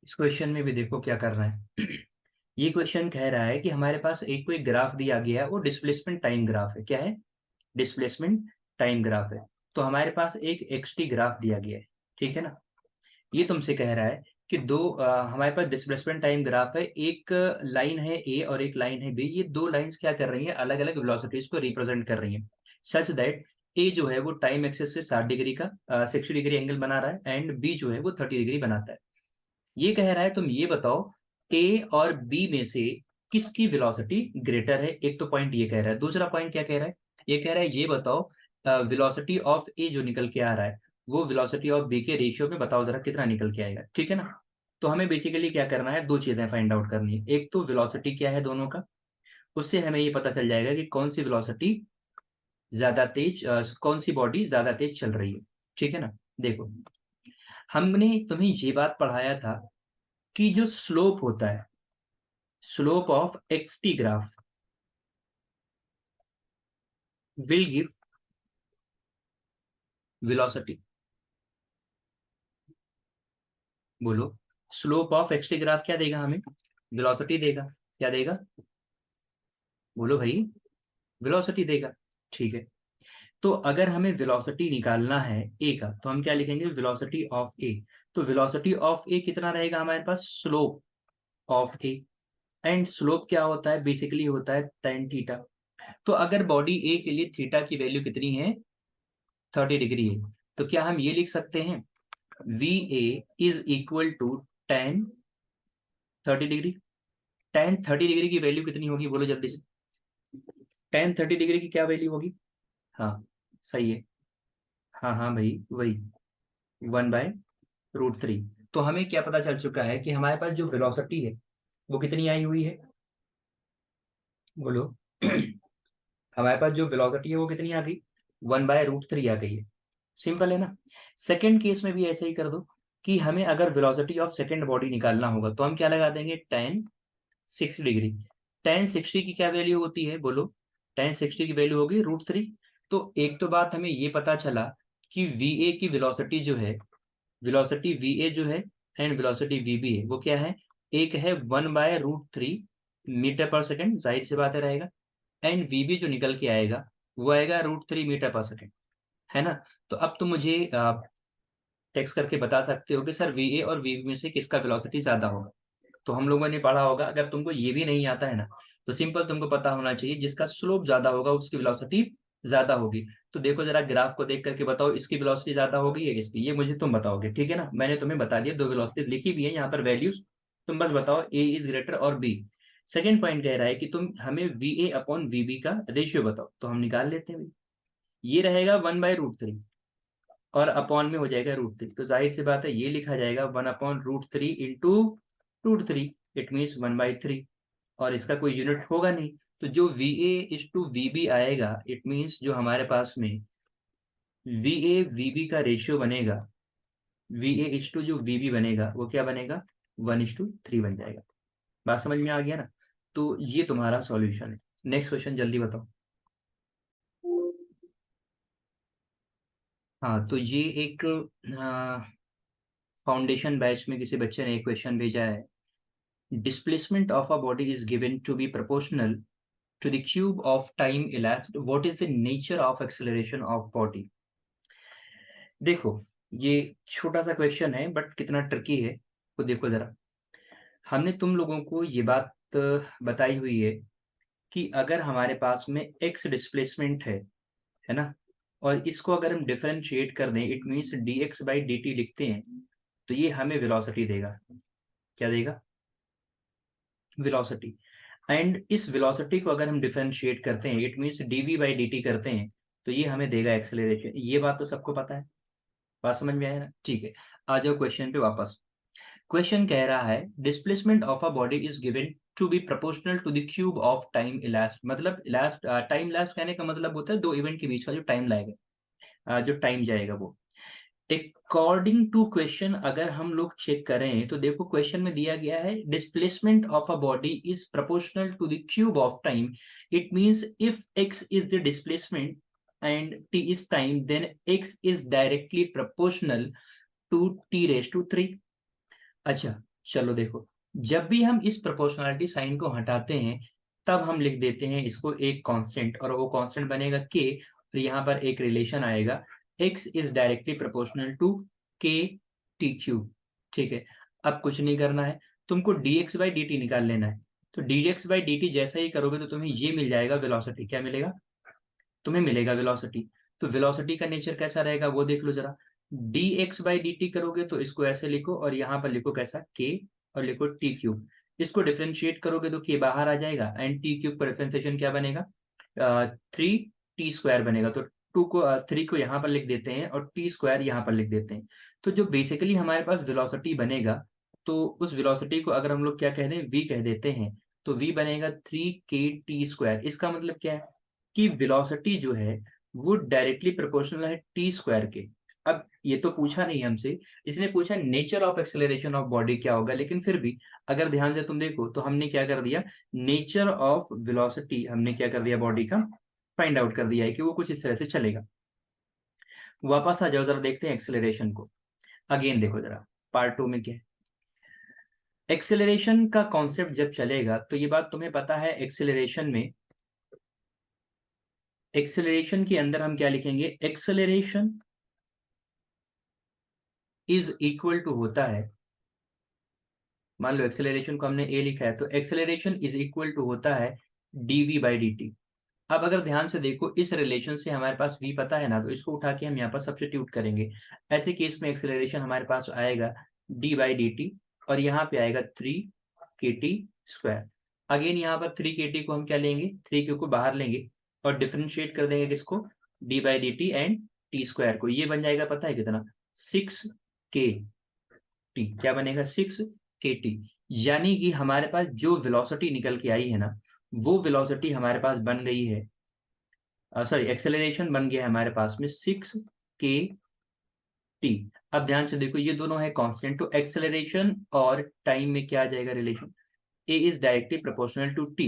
इस क्वेश्चन में भी देखो क्या कर रहा है। ये क्वेश्चन कह रहा है कि हमारे पास एक कोई ग्राफ दिया गया है, वो डिस्प्लेसमेंट टाइम ग्राफ है। क्या है? डिस्प्लेसमेंट टाइम ग्राफ है। तो हमारे पास एक एक्सटी ग्राफ दिया गया है, ठीक है ना। ये तुमसे कह रहा है कि हमारे पास डिस्प्लेसमेंट टाइम ग्राफ है। एक लाइन है ए और एक लाइन है बी। ये दो लाइंस क्या कर रही हैं? अलग अलग वेलोसिटीज को रिप्रेजेंट कर रही हैं, सच दैट ए जो है वो टाइम एक्सिस से 60 डिग्री का 60 डिग्री एंगल बना रहा है, एंड बी जो है वो 30 डिग्री बनाता है। ये कह रहा है तुम ये बताओ ए और बी में से किसकी वेलोसिटी ग्रेटर है। एक तो पॉइंट ये कह रहा है। दूसरा पॉइंट क्या कह रहा है? ये कह रहा है ये बताओ वेलोसिटी ऑफ ए जो निकल के आ रहा है वो वेलोसिटी ऑफ बी के रेशियो में बताओ जरा कितना निकल के आएगा, ठीक है ना। तो हमें बेसिकली क्या करना है, दो चीजें फाइंड आउट करनी है। एक तो वेलोसिटी क्या है दोनों का, उससे हमें ये पता चल जाएगा कि कौन सी वेलोसिटी ज्यादा तेज, कौन सी बॉडी ज्यादा तेज चल रही है, ठीक है ना। देखो, हमने तुम्हें ये बात पढ़ाया था कि जो स्लोप होता है, slope of XT graph will give velocity. बोलो, स्लोप ऑफ एक्सटी ग्राफ क्या देगा हमें? वेलोसिटी देगा। क्या देगा? बोलो भाई, वेलोसिटी देगा। ठीक है। तो अगर हमें वेलोसिटी निकालना है ए का, तो हम क्या लिखेंगे? Velocity of A. तो वेलोसिटी ऑफ ए कितना रहेगा हमारे पास? Slope of A. And slope क्या होता है? बेसिकली होता है tan थीटा। तो अगर बॉडी ए के लिए थीटा की वैल्यू कितनी है? 30 डिग्री है। तो क्या हम ये लिख सकते हैं V A is equal to tan 30 degree? tan 30 degree की वैल्यू कितनी होगी? बोलो जल्दी से। tan 30 डिग्री की क्या वैल्यू होगी? हाँ, सही है। हाँ हाँ भाई, वही 1/√3। तो हमें क्या पता चल चुका है कि हमारे पास जो वेलोसिटी है वो कितनी आई हुई है? बोलो। हमारे पास जो वेलोसिटी है वो कितनी आ गई? 1/√3 आ गई है। सिंपल है ना। सेकंड केस में भी ऐसे ही कर दो कि हमें अगर वेलोसिटी ऑफ सेकंड बॉडी निकालना होगा तो हम क्या लगा देंगे? tan 60 degree. tan 60 की क्या वैल्यू होती है? बोलो। tan 60 की वैल्यू होगी √3। तो एक तो बात हमें ये पता चला कि वी ए की वेलोसिटी जो है, वेलोसिटी वी ए जो है एंड वेलोसिटी वी बी है वो क्या है? एक है 1/√3 मीटर पर सेकंड, जाहिर सी बात है रहेगा। एंड वी बी जो निकल के आएगा वो आएगा √3 मीटर पर सेकंड, है ना। तो अब तुम मुझे टेक्स्ट करके बता सकते हो कि सर वी ए और वी बी में से किसका वेलोसिटी ज्यादा होगा। तो हम लोगों ने पढ़ा होगा, अगर तुमको ये भी नहीं आता है ना, तो सिंपल तुमको पता होना चाहिए जिसका स्लोप ज्यादा होगा उसकी वेलोसिटी ज्यादा होगी। तो देखो जरा ग्राफ को देख करके बताओ, इसकी वेलोसिटी ज्यादा होगी या इसकी? ये मुझे तुम बताओगे, ठीक है ना। मैंने तुम्हें बता दिया, दो वेलोसिटी लिखी भी है यहाँ पर वैल्यूज। तुम बस बताओ ए इज ग्रेटर और बी। सेकेंड पॉइंट कह रहा है कि तुम हमें V A upon V B का रेशियो बताओ। तो हम निकाल लेते हैं भाई। ये रहेगा 1/√3 और अपॉन में हो जाएगा √3। तो जाहिर सी बात है ये लिखा जाएगा 1/√3 इंटू √3। It means 1/3। और इसका कोई यूनिट होगा नहीं। तो जो V A is to V B आएगा, इट मीन्स जो हमारे पास में वी ए वी बी का रेशियो बनेगा, वी ए इज टू जो वी बी बनेगा वो क्या बनेगा? 1:3 बन जाएगा। बात समझ में आ गया ना। तो ये तुम्हारा सॉल्यूशन है। नेक्स्ट क्वेश्चन जल्दी बताओ। हाँ, तो ये एक फाउंडेशन बैच में किसी बच्चे ने एक क्वेश्चन भेजा है। Displacement of a body is given to be proportional to the cube of time elapsed. What is the nature of acceleration of body? देखो, ये छोटा सा क्वेश्चन है बट कितना ट्रिकी है तो देखो जरा। हमने तुम लोगों को ये बात बताई हुई है कि अगर हमारे पास में x डिस्प्लेसमेंट है ना, और इसको अगर हम डिफरेंशिएट कर दें, इट मीन्स dx/dt लिखते हैं, तो ये हमें वेलोसिटी देगा। क्या देगा? वेलोसिटी। एंड इस वेलोसिटी को अगर हम डिफरेंशिएट करते हैं, इट मीन्स dv/dt करते हैं, तो ये हमें देगा एक्सेलरेशन। ये बात तो सबको पता है। बात समझ में आया ना? ठीक है। आ जाओ क्वेश्चन पे वापस। क्वेश्चन कह रहा है displacement of a body is given to be proportional to the cube of time elapsed. मतलब इलैप्स्ड, टाइम इलैप्स्ड कहने का मतलब होता है दो इवेंट के बीच का जो टाइम लगेगा, जो टाइम जाएगा वो। अकॉर्डिंग टू क्वेश्चन अगर हम लोग चेक करें तो देखो क्वेश्चन में दिया गया है displacement of a body is proportional to the cube of time. It means if x is the displacement and t is time, then x is directly proportional to t raise to 3। अच्छा, चलो देखो, जब भी हम इस proportionality sign को हटाते हैं तब हम लिख देते हैं इसको एक कांस्टेंट, और वो कांस्टेंट बनेगा के, और यहाँ पर एक रिलेशन आएगा x is directly proportional to K T cube. ठीक है, अब कुछ नहीं करना है, तुमको dx बाई dt निकाल लेना है। तो dx बाई dt जैसा ही करोगे तो तुम्हें ये मिल जाएगा वेलोसिटी। क्या मिलेगा? तुम्हें मिलेगा वेलोसिटी। तो वेलोसिटी का नेचर कैसा रहेगा वो देख लो जरा। dx बाई dt करोगे तो इसको ऐसे लिखो, और यहाँ पर लिखो कैसा, k, और लिखो टी क्यूब। इसको डिफ्रेंशिएट करोगे तो k बाहर आ जाएगा, एंड टी क्यूब का डिफ्रेंशिएशन क्या बनेगा? 3t² बनेगा। तो 3 को यहाँ पर लिख देते हैं और t² यहाँ पर लिख देते हैं। तो जो बेसिकली हमारे पास वेलोसिटी बनेगा, तो उस वेलोसिटी को अगर हम लोग क्या कह दें, v कह देते हैं, तो v बनेगा 3kt²। इसका मतलब क्या है कि वेलोसिटी जो है वो डायरेक्टली प्रोपोर्शनल है t² के। अब ये तो पूछा नहीं हमसे, इसने पूछा nature of acceleration of body क्या होगा, लेकिन फिर भी अगर ध्यान से तुम देखो तो हमने क्या कर दिया, नेचर ऑफ वेलोसिटी हमने क्या कर दिया, बॉडी का फाइंड आउट कर दिया है कि वो कुछ इस तरह से चलेगा। वापस आ जाओ, जरा देखते हैं एक्सेलरेशन को। अगेन देखो जरा पार्ट 2 में क्या है। एक्सेलरेशन का कॉन्सेप्ट जब चलेगा तो ये बात तुम्हें पता है, एक्सेलरेशन के अंदर हम क्या लिखेंगे, एक्सेलरेशन इज इक्वल टू होता है, मान लो एक्सेलरेशन को हमने ए लिखा है, तो एक्सेलरेशन इज इक्वल टू होता है dv बाई dt। अब अगर ध्यान से देखो, इस रिलेशन से हमारे पास v पता है ना, तो इसको उठा के हम यहाँ पर सब्स्टिट्यूट करेंगे। ऐसे केस में एक्सेलरेशन हमारे पास आएगा d बाई dt, और यहाँ पे आएगा 3kt²। अगेन यहाँ पर 3kt को हम क्या लेंगे, 3k को बाहर लेंगे और डिफरेंशिएट कर देंगे किसको, d by dt and t² को। ये बन जाएगा पता है कितना, 6k। क्या बनेगा, 6kt। यानी कि हमारे पास जो वेलोसिटी निकल के आई है ना, वो वेलोसिटी हमारे पास बन गई है, सॉरी एक्सेलरेशन बन गया है हमारे पास में 6kt। अब ध्यान से देखो, ये दोनों है कांस्टेंट, तो एक्सेलरेशन और टाइम में क्या आ जाएगा relation, a is directly proportional to t।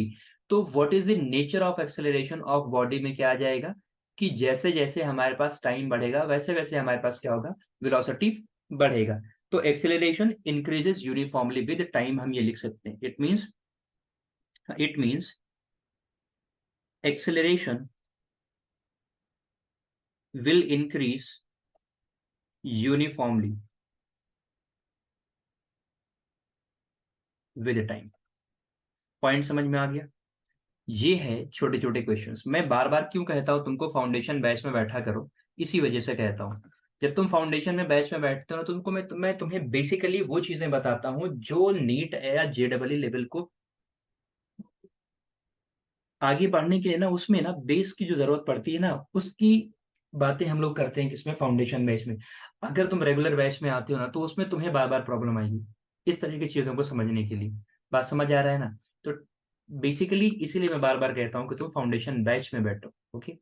तो what is the nature of acceleration of body में क्या आ जाएगा कि जैसे जैसे हमारे पास टाइम बढ़ेगा वैसे वैसे हमारे पास क्या होगा, वेलोसिटी बढ़ेगा। तो acceleration increases uniformly with time, हम ये लिख सकते हैं। It means acceleration will increase uniformly with time। Point समझ में आ गया? ये है छोटे छोटे क्वेश्चंस। मैं बार बार क्यों कहता हूँ तुमको फाउंडेशन बैच में बैठा करो, इसी वजह से कहता हूँ। जब तुम फाउंडेशन में बैच में बैठते हो ना, तो तुमको मैं तुम्हें बेसिकली वो चीजें बताता हूँ जो नीट या जेडब्ल्यू लेवल को आगे बढ़ने के लिए ना, उसमें ना बेस की जो जरूरत पड़ती है ना, उसकी बातें हम लोग करते हैं किसमें, फाउंडेशन बैच में। अगर तुम रेगुलर बैच में आते हो ना, तो उसमें तुम्हें बार बार प्रॉब्लम आएगी इस तरह की चीजों को समझने के लिए। बात समझ आ रहा है ना? तो बेसिकली इसीलिए मैं बार बार कहता हूँ कि तुम फाउंडेशन बैच में बैठो। ओके।